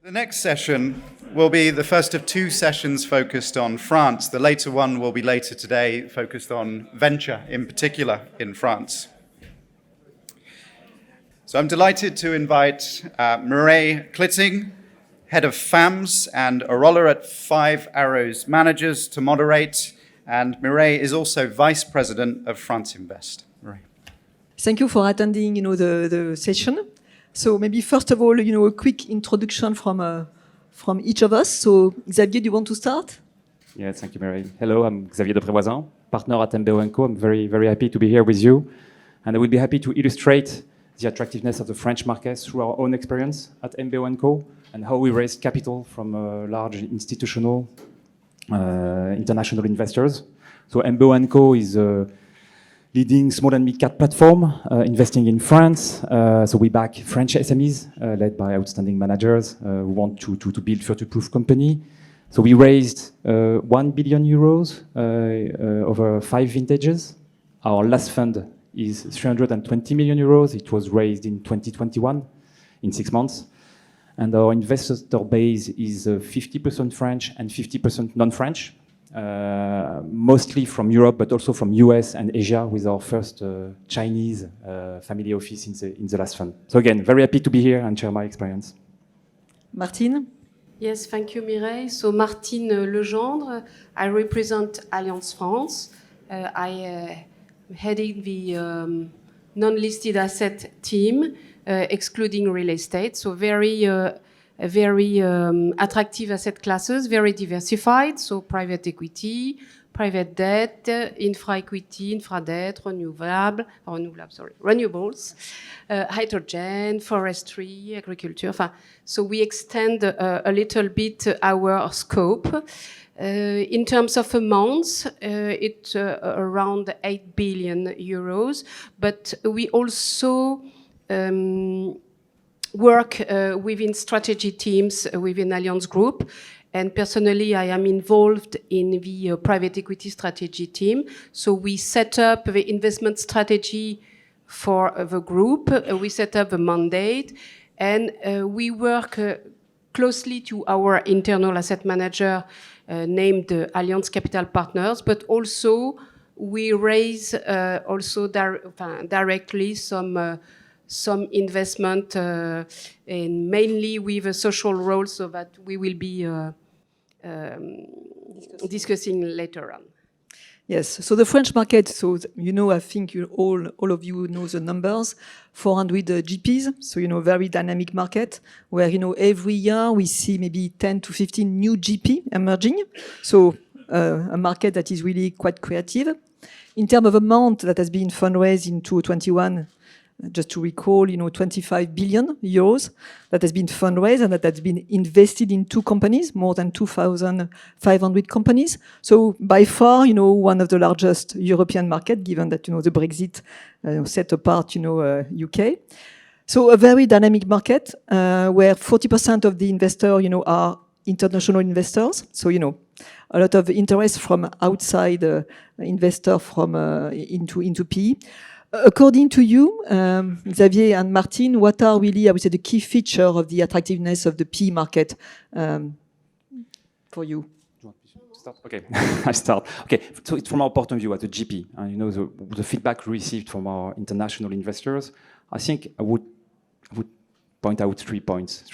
The next session will be the first of two sessions focused on France. The later one will be later today, focused on venture, in particular in France. So I'm delighted to invite Mireille Klitting, Head of FAMS, and Arola at Five Arrows Managers to moderate. And Mireille is also Vice President of France Invest. Mireille. Thank you for attending, the session. So maybe first of all, a quick introduction from each of us. So Xavier, do you want to start? Yes, thank you, Mary. Hello, I'm Xavier de Prévoisin, partner at MBO & Co. I'm very, very happy to be here with you. And I will be happy to illustrate the attractiveness of the French market through our own experience at MBO & Co. and how we raised capital from large institutional international investors. So MBO & Co. is leading small and mid-cap platform, investing in France. So we back French SMEs, led by outstanding managers who want to build future-proof company. So we raised 1 billion euros over 5 vintages. Our last fund is 320 million euros. It was raised in 2021, in 6 months. And our investor base is 50% French and 50% non-French. Mostly from Europe, but also from US and Asia, with our first Chinese family office in the last fund. So again, very happy to be here and share my experience. Martine? Yes, thank you, Mireille. So Martine Legendre, I represent Allianz France. I heading the non-listed asset team, excluding real estate. So very attractive asset classes, very diversified. So private equity, private debt, infra equity, infra debt, renewables, hydrogen, forestry, agriculture. So we extend a little bit our scope. In terms of amounts, it's around 8 billion euros, but we also work within strategy teams within Allianz Group. And personally, I am involved in the private equity strategy team. So we set up the investment strategy for the group. We set up the mandate. And we work closely to our internal asset manager named Allianz Capital Partners, but also we raise also directly some investment, and mainly with a social role, so that we will be discussing later on. Yes, so the French market, so I think all of you know the numbers, 400 GPs, so very dynamic market, where every year we see maybe 10 to 15 new GP emerging, so a market that is really quite creative. In terms of amount that has been fundraised in 2021, just to recall, 25 billion euros that has been fundraised and that has been invested in 2 companies, more than 2,500 companies. So by far, one of the largest European market, given that, the Brexit set apart, UK. So a very dynamic market where 40% of the investors, are international investors. So, a lot of interest from outside investor from into PE. According to you, Xavier and Martine, what are really, I would say, the key feature of the attractiveness of the PE market for you? Start? Okay, I start. Okay, so it's from our point of view as a GP. The feedback we received from our international investors. I think I would point out 3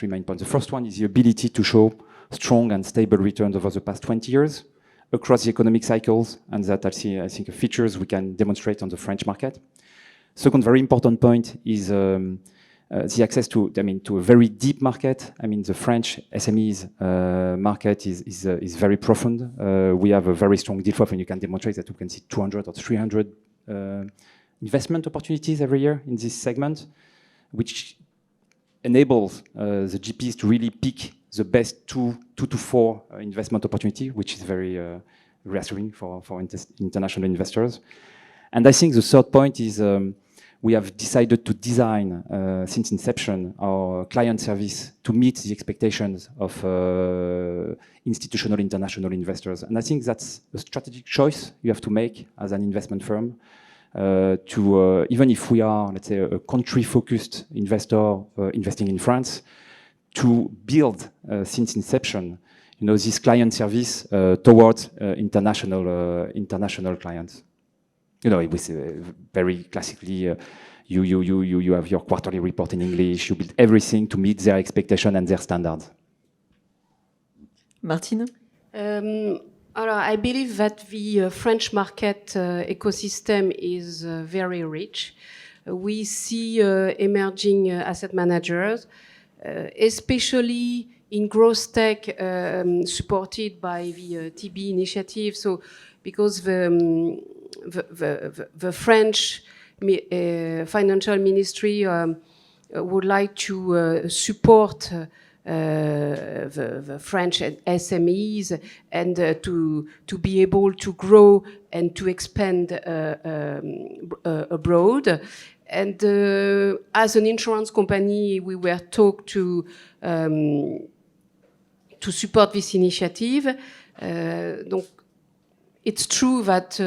main points. The first one is the ability to show strong and stable returns over the past 20 years across the economic cycles, and that I think features we can demonstrate on the French market. Second very important point is the access to a very deep market. The French SMEs market is very profound. We have a very strong deal flow, and you can demonstrate that you can see 200 or 300 investment opportunities every year in this segment, which enables the GPs to really pick the best two to four investment opportunity, which is very reassuring for international investors. And I think the third point is we have decided to design, since inception, our client service to meet the expectations of institutional international investors. And I think that's a strategic choice you have to make as an investment firm. Even if we are, let's say, a country-focused investor investing in France, to build since inception, this client service towards international clients. It was very classically, you have your quarterly report in English, you build everything to meet their expectation and their standards. Martine? I believe that the French market ecosystem is very rich. We see emerging asset managers, especially in growth tech, supported by the TB initiative. So, because the French financial ministry would like to support the French SMEs and to be able to grow and to expand abroad. And as an insurance company, we were talked to support this initiative. Donc, it's true that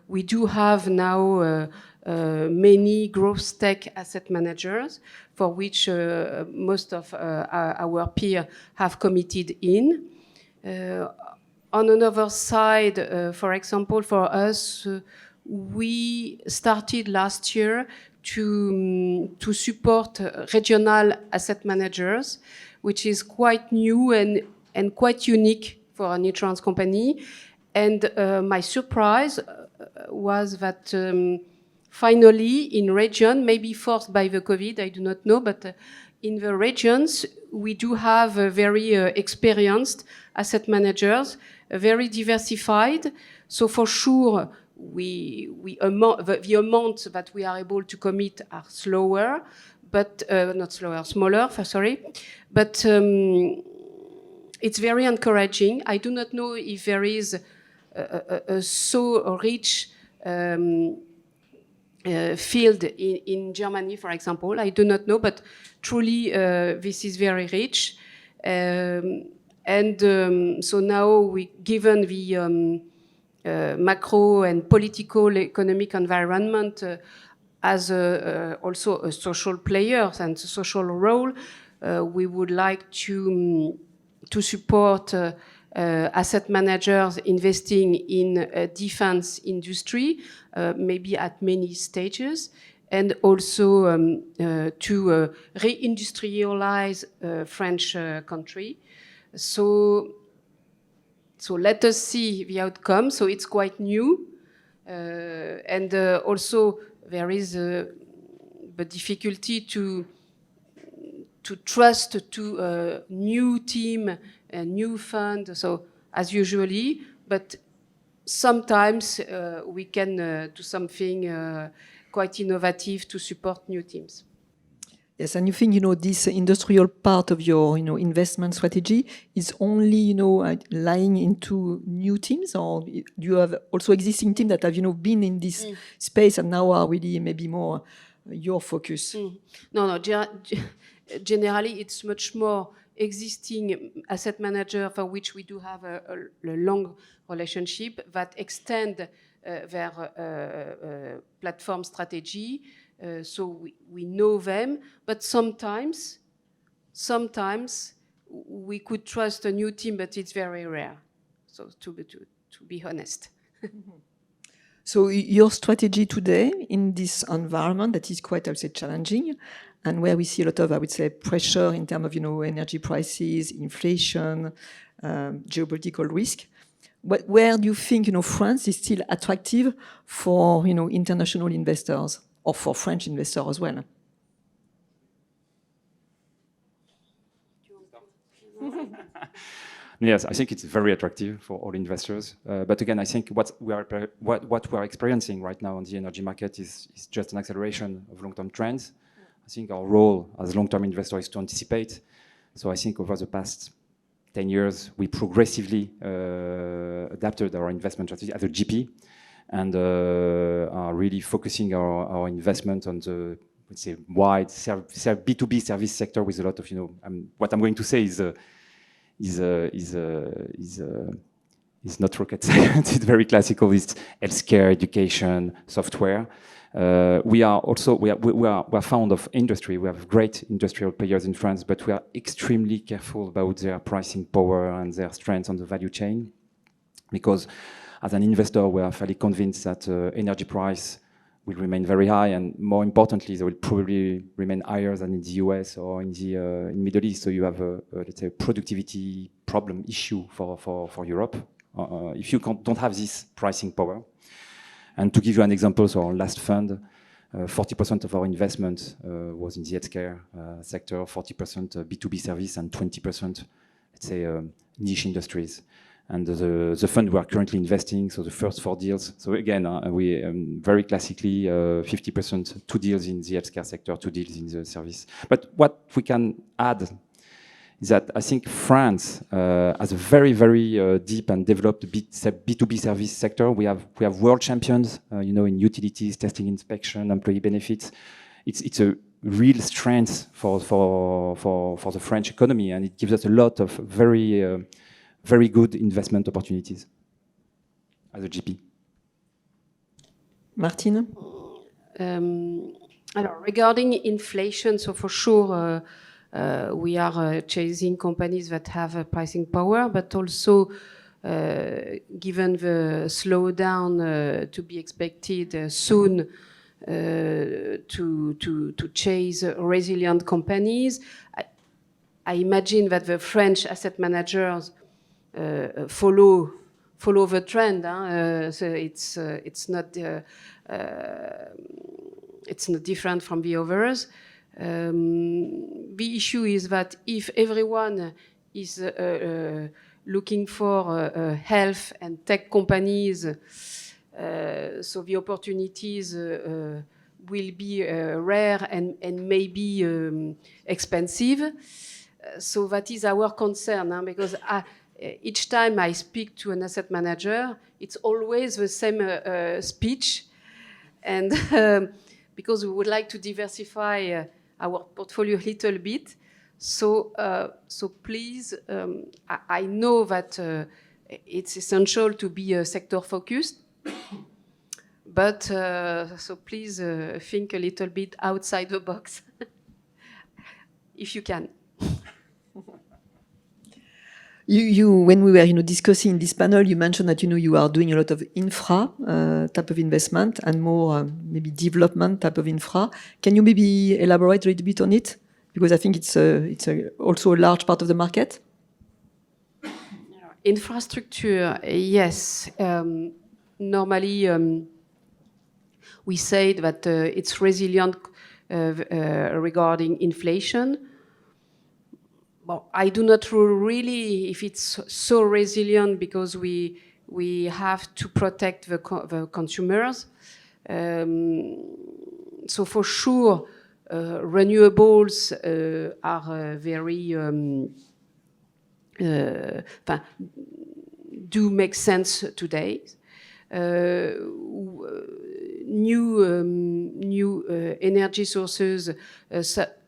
we do have now many growth tech asset managers for which most of our peers have committed in. On another side, for example, for us, we started last year to support regional asset managers, which is quite new and quite unique for an insurance company. And my surprise was that finally in region, maybe forced by the COVID, I do not know, but in the regions, we do have very experienced asset managers, very diversified. So for sure, the amount that we are able to commit are slower, but not slower, smaller, sorry. But it's very encouraging. I do not know if there is a so rich field in Germany, for example. I do not know, but truly this is very rich. So now, given the macro and political economic environment as also a social player and social role, we would like to support asset managers investing in defense industry, maybe at many stages, and also to reindustrialize French country. So let us see the outcome. So it's quite new, and also there is the difficulty to trust to a new team, a new fund. So as usually, but sometimes we can do something quite innovative to support new teams. Yes, and you think, this industrial part of your, investment strategy is only, lying into new teams, or do you have also existing teams that have, been in this space and now are really maybe more your focus? No. Generally, it's much more existing asset manager for which we do have a long relationship that extend their platform strategy. So we know them, but sometimes we could trust a new team, but it's very rare. So to be honest. So your strategy today in this environment that is quite, I would say, challenging, and where we see a lot of, I would say, pressure in terms of, energy prices, inflation, geopolitical risk. Where do you think, France is still attractive for, international investors or for French investors as well? Yes, I think it's very attractive for all investors. But again, I think what we are experiencing right now on the energy market is just an acceleration of long-term trends. I think our role as long-term investor is to anticipate. So I think over the past 10 years, we progressively adapted our investment strategy as a GP and are really focusing our investment on the, let's say, wide B2B service sector with a lot of, what I'm going to say is It's not rocket science. It's very classical. It's healthcare, education, software. We are fond of industry. We have great industrial players in France, but we are extremely careful about their pricing power and their strength on the value chain, because as an investor, we are fairly convinced that energy price will remain very high, and more importantly, they will probably remain higher than in the US or in the Middle East. So you have let's say, a productivity problem issue for Europe if you don't have this pricing power. And to give you an example, so our last fund, 40% of our investment was in the healthcare sector, 40% B2B service, and 20%, let's say, niche industries. And the fund we are currently investing, so the first 4 deals. So again, we very classically 50%, 2 deals in the healthcare sector, 2 deals in the service. But what we can add is that I think France has a very, very deep and developed B2B service sector. We have world champions, you know, in utilities, testing, inspection, employee benefits. It's a real strength for the French economy, and it gives us a lot of very good investment opportunities as a GP. Martine? Regarding inflation, so for sure, we are chasing companies that have pricing power, but also, given the slowdown to be expected soon, to chase resilient companies. I imagine that the French asset managers follow the trend. So it's not different from the others. The issue is that if everyone is looking for health and tech companies, so the opportunities will be rare and maybe expensive. So that is our concern, because each time I speak to an asset manager, it's always the same speech. And because we would like to diversify our portfolio a little bit. So please, I know that it's essential to be sector focused, but so please think a little bit outside the box, if you can. When we were, discussing this panel, you mentioned that, you are doing a lot of infra type of investment and more maybe development type of infra. Can you maybe elaborate a little bit on it? Because I think it's also a large part of the market. Infrastructure, yes. Normally, we say that it's resilient regarding inflation. Well, I do not really if it's so resilient because we have to protect the consumers. So for sure, renewables are very do make sense today. New energy sources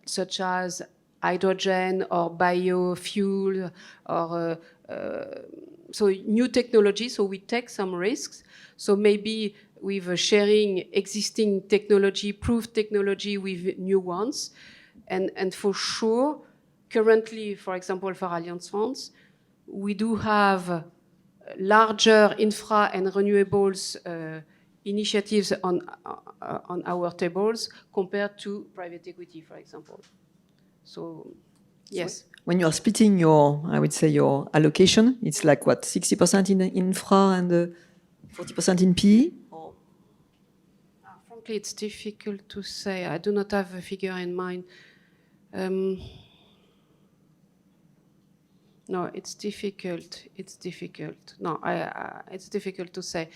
such as hydrogen or biofuel or so new technology. So we take some risks. So maybe with sharing existing technology, proved technology with new ones, and for sure, currently, for example, for Allianz Funds, we do have larger infra and renewables initiatives on our tables compared to private equity, for example. So, yes. When you are splitting your allocation, it's like what, 60% in infra and 40% in PE? Frankly, it's difficult to say. I do not have a figure in mind. No, it's difficult. It's difficult. No, it's difficult to say.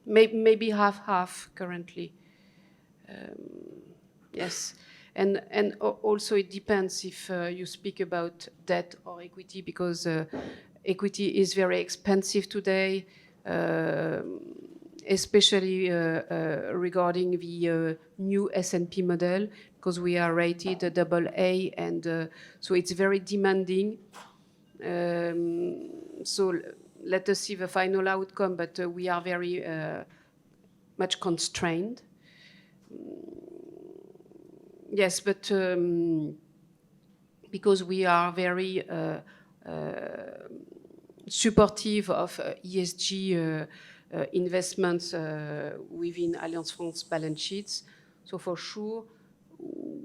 Maybe half currently. Yes. And also it depends if you speak about debt or equity, because equity is very expensive today, especially regarding the new S&P model, because we are rated AA, and so it's very demanding. So let us see the final outcome, but we are very much constrained. Yes, but because we are very supportive of ESG investments within Allianz France balance sheets. So for sure,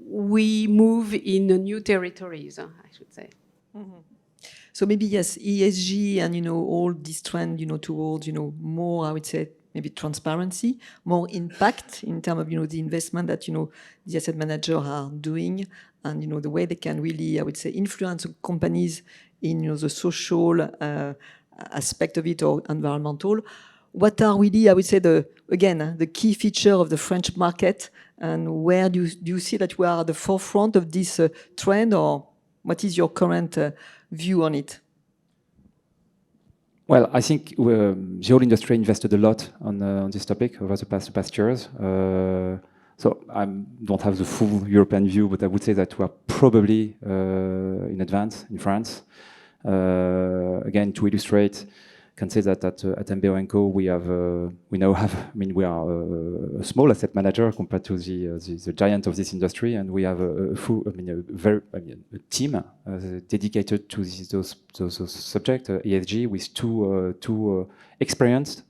we move in new territories, I should say. Mm-hmm. So maybe, yes, ESG and, all this trend, towards, more, I would say, maybe transparency, more impact in terms of, the investment that, the asset managers are doing and, the way they can really, I would say, influence companies in, the social aspect of it or environmental. What are really, I would say, the key feature of the French market, and where do you see that we are at the forefront of this trend, or what is your current view on it? Well, I think the whole industry invested a lot on this topic over the past years. So I don't have the full European view, but I would say that we are probably in advance in France. Again, to illustrate, I can say that at MBO & Co. we now have. I mean, we are a small asset manager compared to the giant of this industry, and we have a team dedicated to those subjects, ESG, with two experienced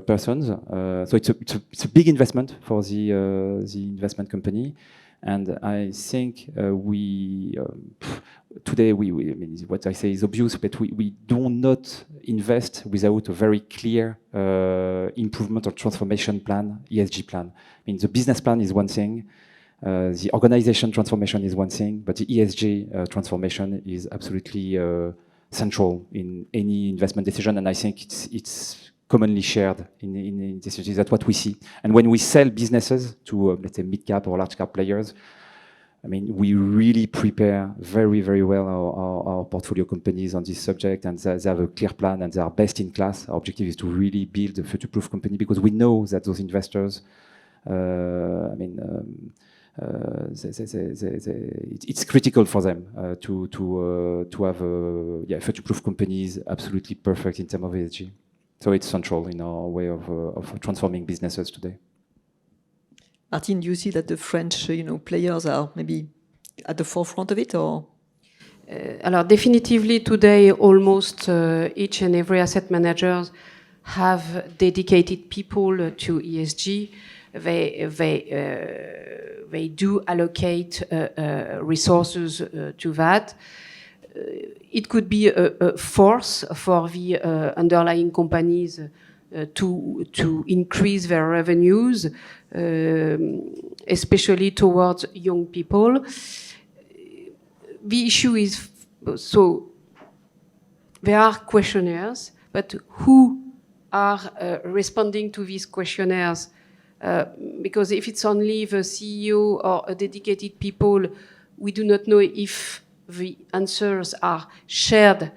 persons. So it's a big investment for the investment company. And I think today I mean, what I say is obvious, but we do not invest without a very clear improvement or transformation plan, ESG plan. I mean, the business plan is one thing, the organization transformation is one thing, but the ESG transformation is absolutely central in any investment decision, and I think it's commonly shared in this. That's what we see. And when we sell businesses to, let's say, mid-cap or large-cap players, I mean, we really prepare very, very well our portfolio companies on this subject, and they have a clear plan, and they are best in class. Our objective is to really build a future-proof company, because we know that those investors, it's critical for them to have future-proof companies absolutely perfect in terms of ESG. So it's central in our way of transforming businesses today. Martin, do you see that the French, players are maybe at the forefront of it, or? Alors, definitively today, almost each and every asset manager have dedicated people to ESG. They do allocate resources to that. It could be a force for the underlying companies to increase their revenues, especially towards young people. The issue is, so there are questionnaires, but who are responding to these questionnaires? Because if it's only the CEO or a dedicated people, we do not know if the answers are shared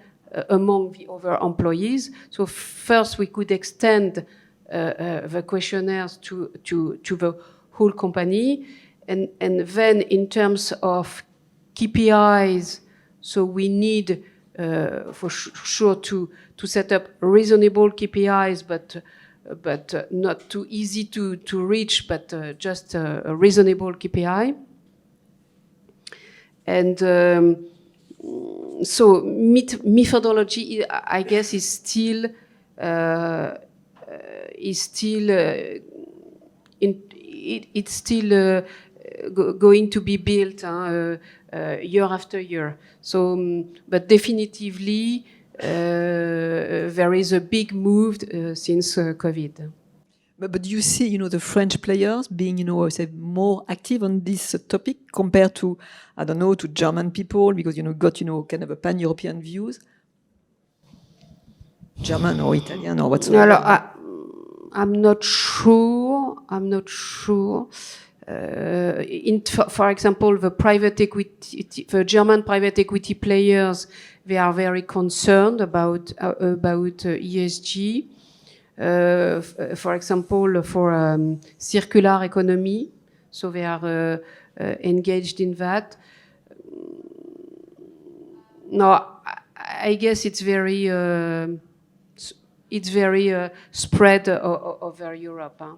among the other employees. So first we could extend the questionnaires to the whole company. And then in terms of KPIs, so we need for sure to set up reasonable KPIs, but not too easy to reach, but just a reasonable KPI. And so methodology, I guess, is still going to be built year after year. So, but definitively, there is a big move since COVID. But do you see, the French players being, say, more active on this topic compared to, I don't know, to German people, because, got, kind of a pan-European views? German or Italian or whatsoever? No, I'm not sure. For example, the German private equity players, they are very concerned about ESG. For example, for circular economy, so they are engaged in that. No, I guess it's very spread over Europe. Huh?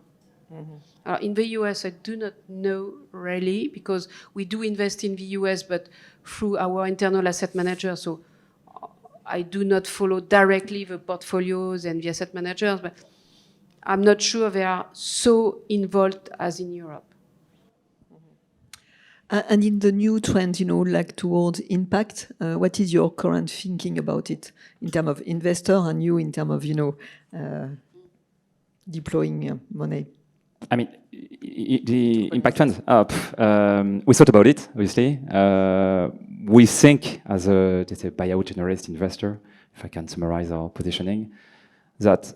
In the US, I do not know really, because we do invest in the US, but through our internal asset manager. So I do not follow directly the portfolios and the asset managers, but I'm not sure they are so involved as in Europe. And in the new trend, like towards impact, what is your current thinking about it in terms of investor and you in terms of, deploying money? I mean, the impact fund, we thought about it, obviously. We think, as a buyout generalist investor, if I can summarize our positioning, that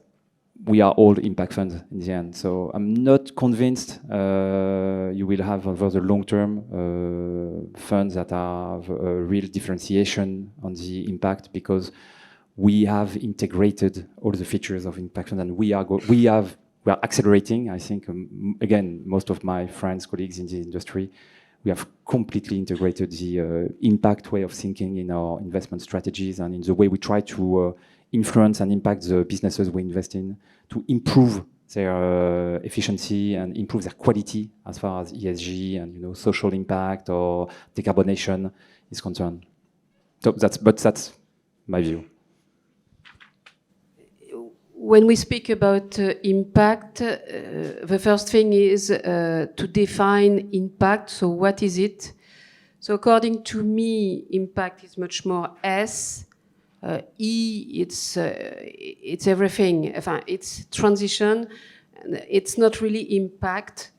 we are all impact funds in the end. So I'm not convinced you will have over the long term funds that have a real differentiation on the impact, because we have integrated all the features of impact fund, and we are accelerating. I think again, most of my friends, colleagues in the industry, we have completely integrated the impact way of thinking in our investment strategies and in the way we try to influence and impact the businesses we invest in, to improve their efficiency and improve their quality as far as ESG and social impact or decarbonation is concerned. So that's my view. When we speak about impact, the first thing is to define impact. So what is it? So according to me, impact is much more S. It's everything. It's transition. It's not really impact.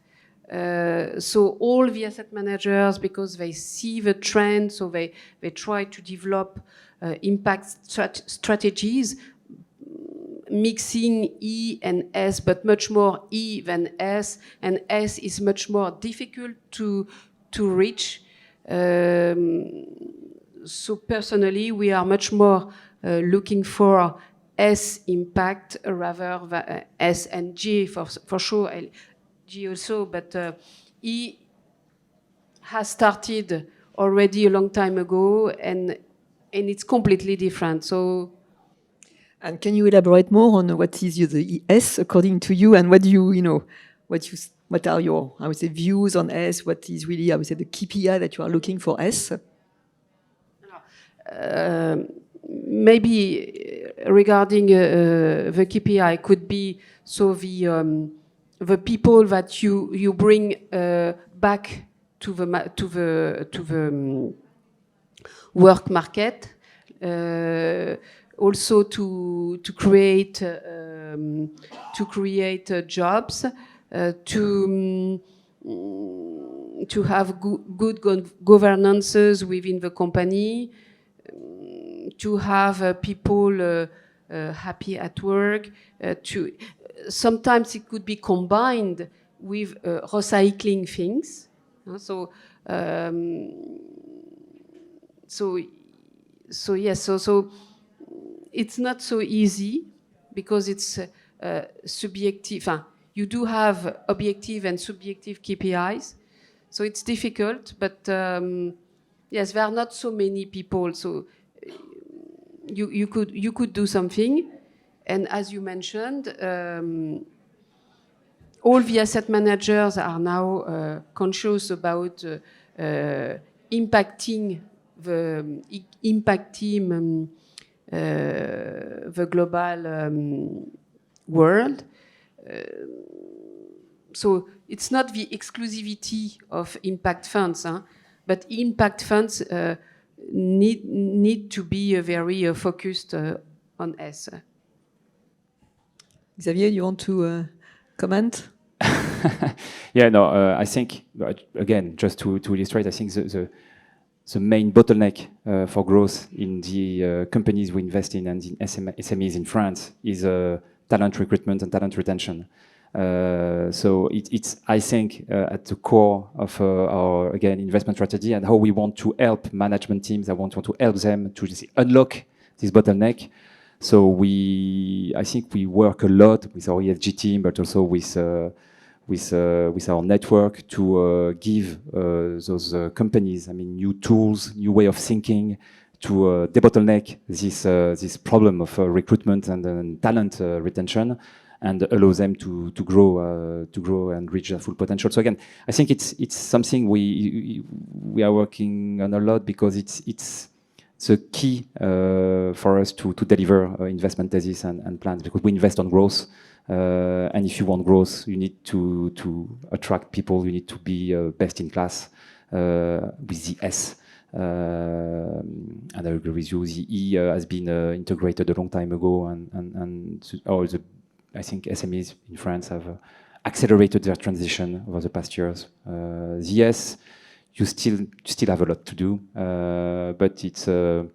So all the asset managers, because they see the trend, so they try to develop impact strategies, mixing E and S, but much more E than S, and S is much more difficult to reach. So personally, we are much more looking for S impact rather than S and G for sure, G also, but E has started already a long time ago, and it's completely different. So. And can you elaborate more on what is the S according to you, and what do what are your, I would say, views on S? What is really, I would say, the KPI that you are looking for S? Maybe regarding the KPI could be so the people that you bring back to the work market. Also to create jobs, to have good governances within the company, to have people happy at work. Sometimes it could be combined with recycling things. So yes, so it's not so easy because it's subjective. You do have objective and subjective KPIs, so it's difficult. But yes, there are not so many people, so you could do something. And as you mentioned, all the asset managers are now conscious about impacting the global world. So it's not the exclusivity of impact funds, but impact funds need to be very focused on S. Xavier, you want to comment? Yeah, no, I think, again, just to illustrate, I think the main bottleneck for growth in the companies we invest in and in SMEs in France is talent recruitment and talent retention. So it's I think, at the core of our, again, investment strategy and how we want to help management teams. I want to help them to just unlock this bottleneck. So I think we work a lot with our ESG team, but also with our network to give those companies, new tools, new way of thinking, debottleneck this problem of recruitment and talent retention, and allow them to grow and reach their full potential. So again, I think it's something we are working on a lot, because it's a key for us to deliver investment thesis and plans, because we invest on growth. And if you want growth, you need to attract people. You need to be best in class with the S. And I agree with you. The E has been integrated a long time ago, I think SMEs in France have accelerated their transition over the past years. The S, you still have a lot to do, but it's an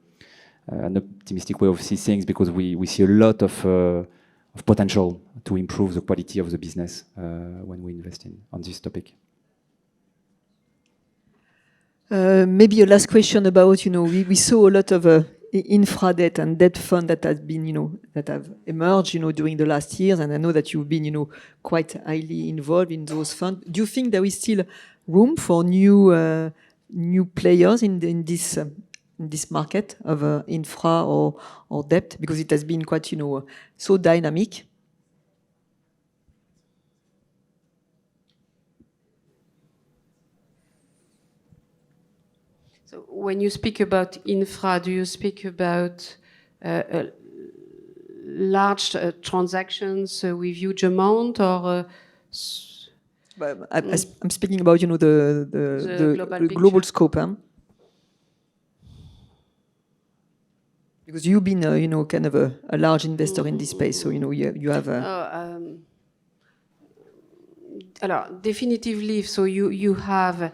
optimistic way of seeing things, because we see a lot of potential to improve the quality of the business when we invest on this topic. Maybe a last question about, we saw a lot of infra debt and debt fund that has been, that have emerged, during the last years. And I know that you've been, quite highly involved in those funds. Do you think there is still room for new players in this market of infra or debt? Because it has been quite, so dynamic. So when you speak about infra, do you speak about large transactions with huge amount, or? I'm speaking about, the global scope. Because you've been, kind of a large investor in this space, so you have. Alors, definitively, so you have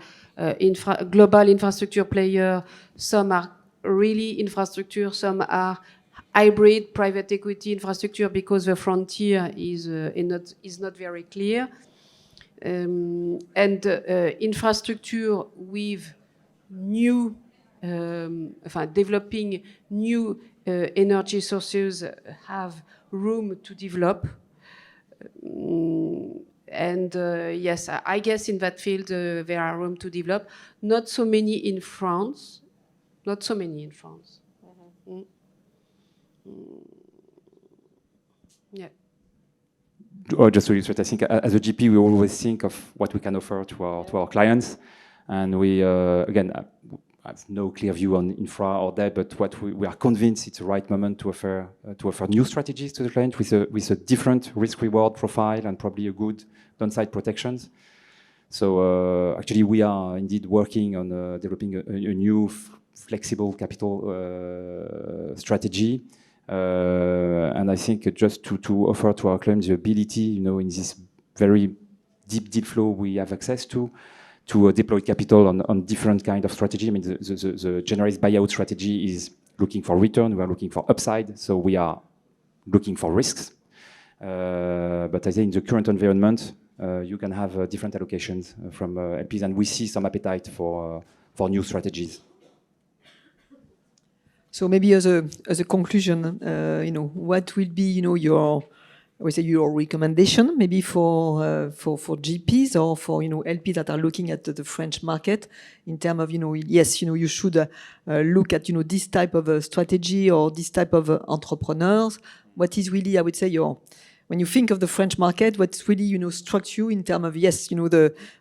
global infrastructure player. Some are really infrastructure, some are hybrid private equity infrastructure, because the frontier is not very clear. And infrastructure with new, developing new energy sources have room to develop. And yes, I guess in that field there are room to develop. Not so many in France. Yeah. Or just to illustrate, I think as a GP, we always think of what we can offer to our clients, and we again, I have no clear view on infra or debt, but what we are convinced it's the right moment to offer new strategies to the client with a different risk-reward profile and probably a good downside protections. So actually, we are indeed working on developing a new flexible capital strategy. And I think just to offer to our clients the ability, in this very deep deal flow we have access to deploy capital on different kind of strategy. I mean, the generalist buyout strategy is looking for return. We are looking for upside. So we are looking for risks. But I think in the current environment, you can have different allocations from LPs, and we see some appetite for new strategies. So maybe as a conclusion, what will be, your recommendation, maybe for GPs or for LPs that are looking at the French market in terms of yes, you should look at this type of strategy or this type of entrepreneurs. What is really, I would say, when you think of the French market, what's really struck you in terms of yes,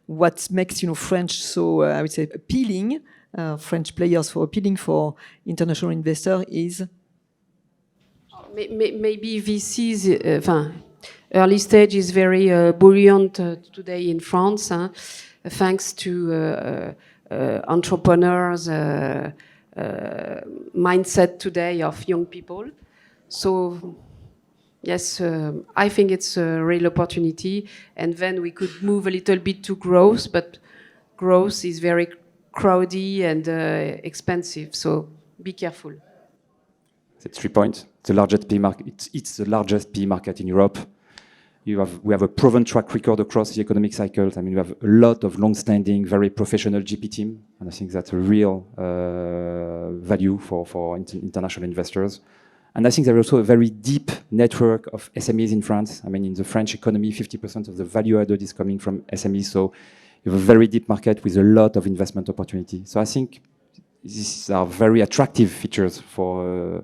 what makes French so I would say appealing. French players for appealing for international investor is? Maybe VCs, early stage is very buoyant today in France, thanks to entrepreneurs' mindset today of young people. So yes, I think it's a real opportunity, and then we could move a little bit to growth, but growth is very crowded and expensive, so be careful. It's 3 points. The largest PE market. It's the largest PE market in Europe. We have a proven track record across the economic cycles. I mean, we have a lot of long-standing, very professional GP team, and I think that's a real value for international investors. And I think there is also a very deep network of SMEs in France. I mean, in the French economy, 50% of the value added is coming from SMEs. So you have a very deep market with a lot of investment opportunity. So I think these are very attractive features for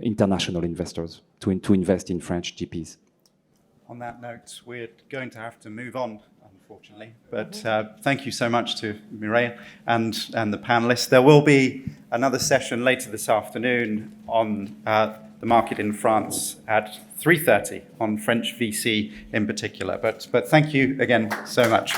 international investors to invest in French GPs. On that note, we're going to have to move on, unfortunately. But thank you so much to Mireille and the panelists. There will be another session later this afternoon on the market in France at 3:30 on French VC in particular. But thank you again so much.